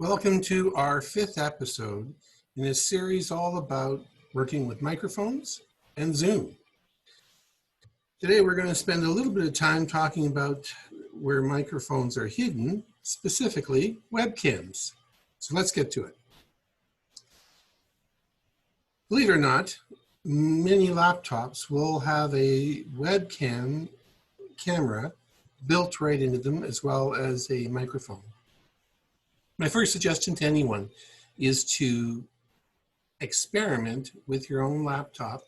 Welcome to our 5th episode in a series all about working with microphones and Zoom. Today we're going to spend a little bit of time talking about where microphones are hidden, specifically webcams. So let's get to it. Believe it or not, many laptops will have a webcam camera built right into them, as well as a microphone. My first suggestion to anyone is to experiment with your own laptop.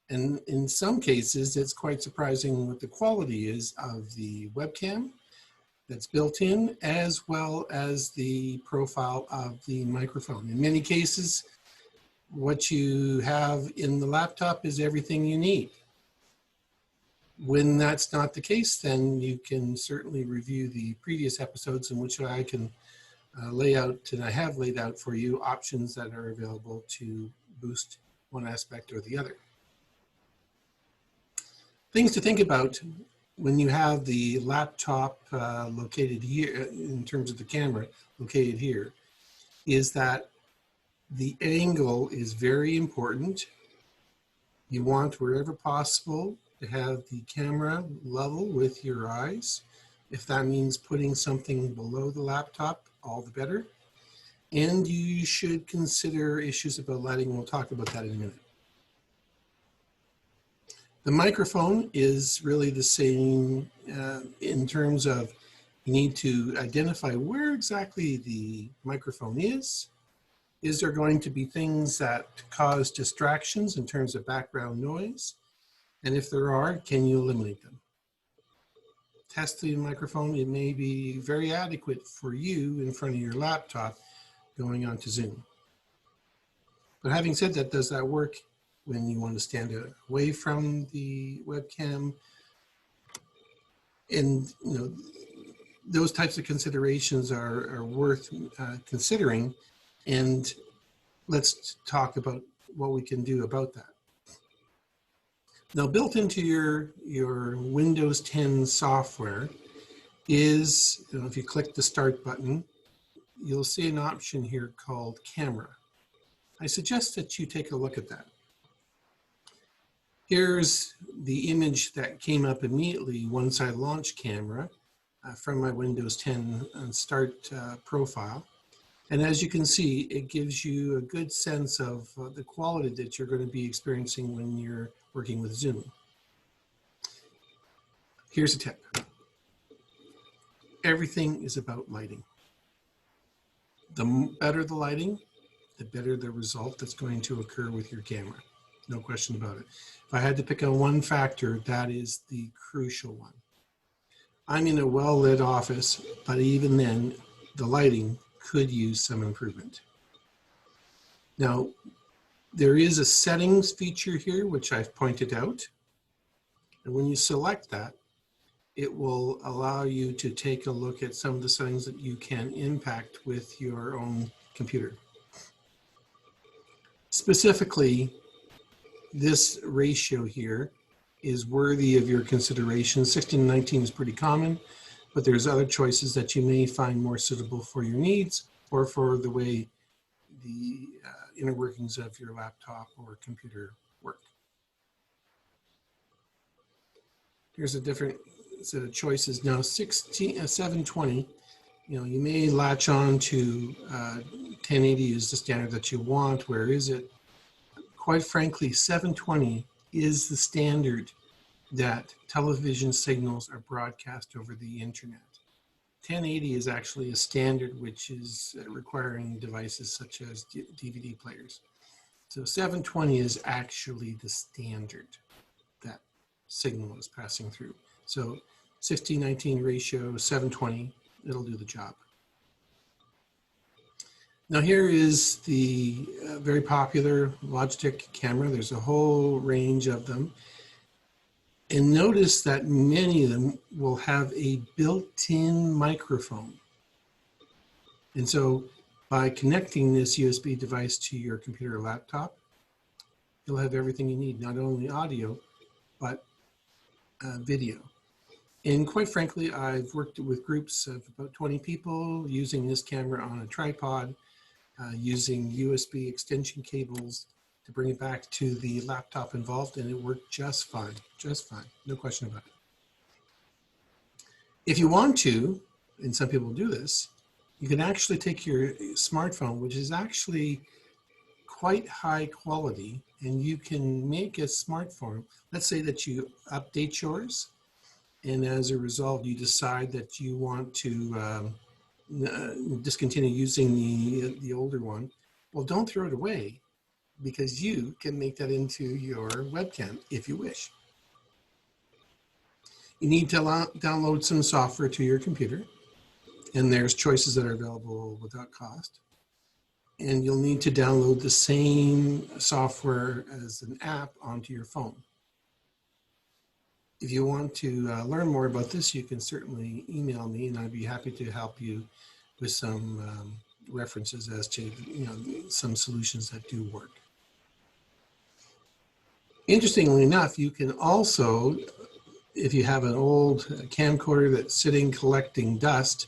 And in some cases, it's quite surprising what the quality is of the webcam that's built in, as well as the profile of the microphone. In many cases, what you have in the laptop is everything you need. When that's not the case, then you can certainly review the previous episodes in which I can lay out, and I have laid out for you options that are available to boost one aspect or the other. Things to think about when you have the laptop located here, in terms of the camera located here, is that the angle is very important. You want, wherever possible, to have the camera level with your eyes. If that means putting something below the laptop, all the better. And you should consider issues about lighting. We'll talk about that in a minute. The microphone is really the same in terms of you need to identify where exactly the microphone is. Is there going to be things that cause distractions in terms of background noise? And if there are, can you eliminate them? Test the microphone. It may be very adequate for you in front of your laptop going on to Zoom. But having said that, does that work when you want to stand away from the webcam? And those types of considerations are worth considering. And let's talk about what we can do about that. Now, built into your Windows 10 software is, if you click the Start button, you'll see an option here called Camera. I suggest that you take a look at that. Here's the image that came up immediately once I launched Camera from my Windows 10 Start profile. And as you can see, it gives you a good sense of the quality that you're going to be experiencing when you're working with Zoom. Here's a tip. Everything is about lighting. The better the lighting, the better the result that's going to occur with your camera. No question about it. If I had to pick on one factor, that is the crucial one. I'm in a well-lit office, but even then, the lighting could use some improvement. Now, there is a settings feature here, which I've pointed out. And when you select that, it will allow you to take a look at some of the settings that you can impact with your own computer. Specifically, this ratio here is worthy of your consideration. 16:19 is pretty common, but there's other choices that you may find more suitable for your needs or for the way the inner workings of your laptop or computer work. Here's a different set of choices. Now 720, you may latch on to 1080 is the standard that you want. Where is it? Quite frankly, 720 is the standard that television signals are broadcast over the internet. 1080 is actually a standard which is requiring devices such as DVD players. So 720 is actually the standard that signal is passing through. So 16:19 ratio, 720, it'll do the job. Now here is the very popular Logitech camera. There's a whole range of them. And notice that many of them will have a built-in microphone. And so by connecting this USB device to your computer or laptop, you'll have everything you need, not only audio, but video. And quite frankly, I've worked with groups of about 20 people using this camera on a tripod, using USB extension cables to bring it back to the laptop involved, and it worked just fine, no question about it. If you want to, and some people do this, you can actually take your smartphone, which is actually quite high quality, and you can make a smartphone. Let's say that you update yours, and as a result, you decide that you want to discontinue using the older one. Well, don't throw it away, because you can make that into your webcam if you wish. You need to download some software to your computer, and there's choices that are available without cost. And you'll need to download the same software as an app onto your phone. If you want to learn more about this, you can certainly email me, and I'd be happy to help you with some references as to some solutions that do work. Interestingly enough, you can also, if you have an old camcorder that's sitting collecting dust,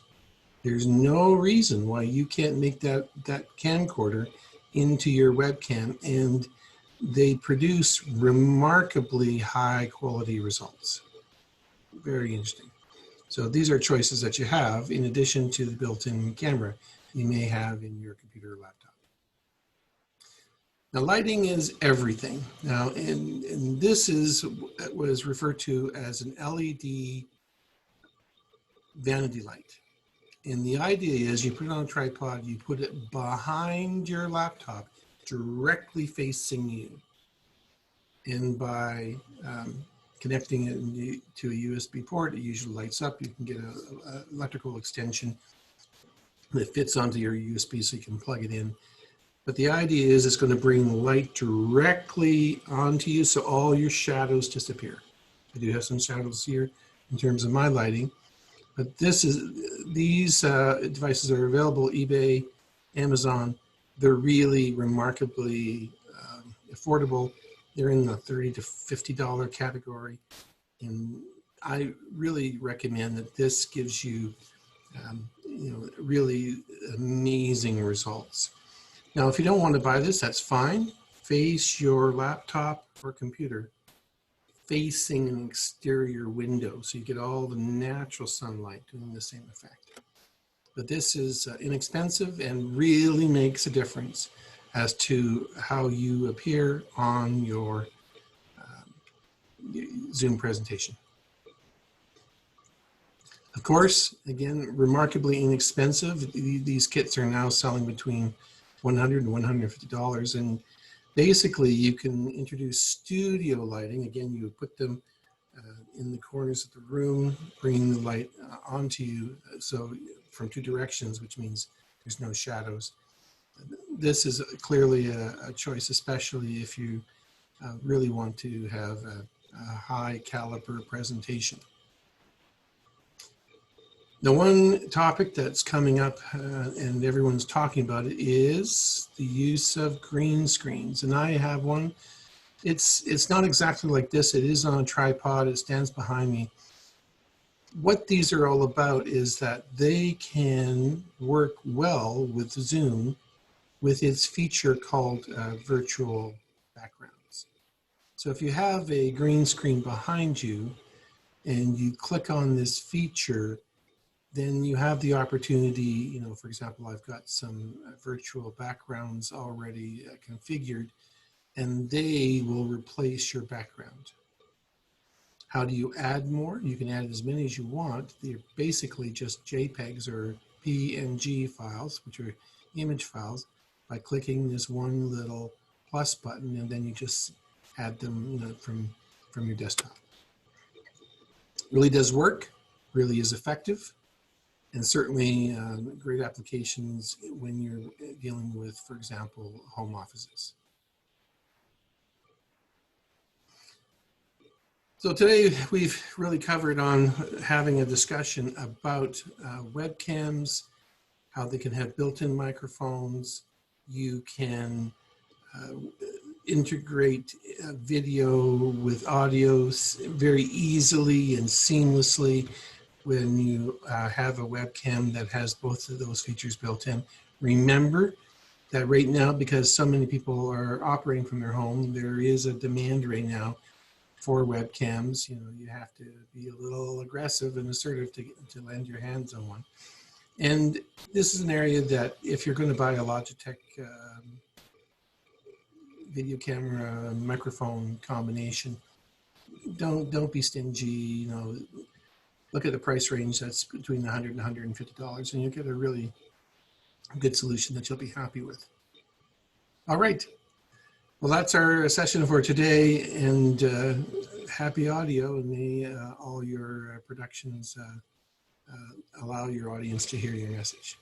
there's no reason why you can't make that camcorder into your webcam, and they produce remarkably high quality results. Very interesting. So these are choices that you have in addition to the built-in camera you may have in your computer or laptop. Now, lighting is everything. Now, and this is what is referred to as an LED vanity light. And the idea is you put it on a tripod, you put it behind your laptop, directly facing you. And by connecting it to a USB port, it usually lights up. You can get an electrical extension that fits onto your USB so you can plug it in. But the idea is it's going to bring light directly onto you, so all your shadows disappear. I do have some shadows here in terms of my lighting, but these devices are available eBay, Amazon. They're really remarkably affordable. They're in the $30 to $50 category, and I really recommend that this gives you, really amazing results. Now, if you don't want to buy this, that's fine. Face your laptop or computer facing an exterior window, so you get all the natural sunlight doing the same effect. But this is inexpensive and really makes a difference as to how you appear on your Zoom presentation. Of course, again, remarkably inexpensive. These kits are now selling between $100 and $150, and basically you can introduce studio lighting. Again, you put them in the corners of the room, bringing the light onto you, so from two directions, which means there's no shadows. This is clearly a choice, especially if you really want to have a high caliber presentation. The one topic that's coming up and everyone's talking about it is the use of green screens. And I have one. It's not exactly like this. It is on a tripod. It stands behind me. What these are all about is that they can work well with Zoom with its feature called virtual backgrounds. So if you have a green screen behind you and you click on this feature, then you have the opportunity, for example, I've got some virtual backgrounds already configured, and they will replace your background. How do you add more? You can add as many as you want. They're basically just JPEGs or PNG files, which are image files, by clicking this one little plus button, and then you just add them from your desktop. Really does work, really is effective. And certainly great applications when you're dealing with, for example, home offices. So today we've really covered on having a discussion about webcams, how they can have built-in microphones. You can integrate video with audio very easily and seamlessly when you have a webcam that has both of those features built in. Remember that right now, because so many people are operating from their home, there is a demand right now for webcams. You know, you have to be a little aggressive and assertive to lend your hands on one. And this is an area that if you're going to buy a Logitech video camera microphone combination, don't be stingy. You know, look at the price range that's between $100 and $150, and you'll get a really good solution that you'll be happy with. All right. Well, that's our session for today, and happy audio, and may all your productions allow your audience to hear your message.